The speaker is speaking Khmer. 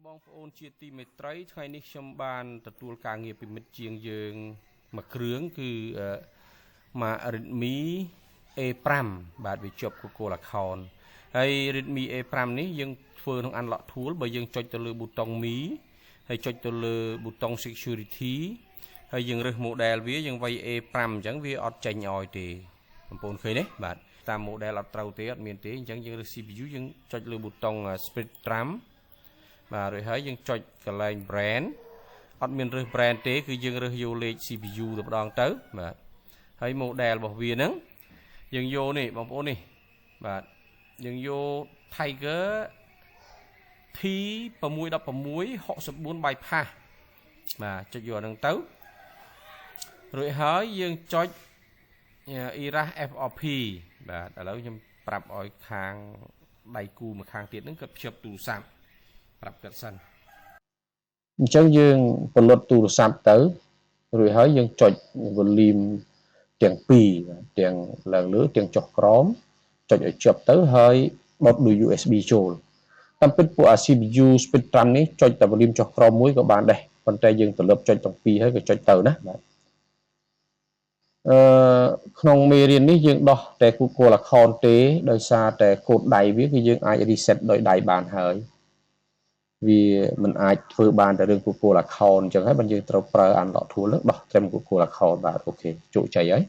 បងប្អូនជាទីមេត្រីថ្ងៃនេះខ្ញុំបានទទួលការងារពីមិត្តជាងយើងមួយគ្រឿងគឺមក Redmi A5 បាទវាជាប់ Google account ហើយ Redmi A5 នេះយើងធ្វើក្នុង Unlock tool បើយើងចុចទៅលើប៊ូតុង Mi ហើយចុចទៅលើប៊ូតុង Security ហើយយើងរើស model វាយើងវាយ A5 អញ្ចឹងវាអត់ចេញឲ្យទេបងប្អូនឃើញទេបាទតាម model អត់ត្រូវទេអត់មានទេអញ្ចឹងយើងរើស CPU យើងចុចលើប៊ូតុង Spectrum បាទរួចហើយយើងចុចកន្លែង brand អត់មានរើស brand ទេគឺយើងរើសយកលេខ CPU ទៅម្ដងទៅបាទហើយ model របស់វាហ្នឹងយើងយកនេះបងប្អូននេះបាទយើងយក Tiger T616 64 bypass បាទចុចយកហ្នឹងទៅរួចហើយយើងចុច Erase FRP បាទឥឡូវខ្ញុំប្រាប់ឲ្យខាងដៃគូមួយខាងទៀតហ្នឹងគាត់ភ្ជាប់ទូរស័ព្ទប្រាប់គាត់សិនអញ្ចឹងយើងផលិតទូរស័ព្ទទៅរួចហើយយើងចុច volume ទាំងពីរទាំងឡើងលើទាំងចុះក្រោមចុចឲ្យជាប់ទៅហើយបត់ដោយ USB ចូលតាមពិតពួក CPU Spectrum នេះចុចតែ volume ចុះក្រោមមួយក៏បានដែរប៉ុន្តែយើងត្រឡប់ចុចទាំងពីរហើយក៏ចុចទៅណាបាទក្នុងមេរៀននេះយើងដោះតែ Google account ទេដោយសារតែកូដដៃវាគឺយើងអាច reset ដោយដៃបានហើយវាមិនអាចធ្វើបានតែរឿង Google account អញ្ចឹងហើយបើយើងត្រូវប្រើ Unlock tool ដោះត្រឹម Google account បាទអូខេជោគជ័យហើយ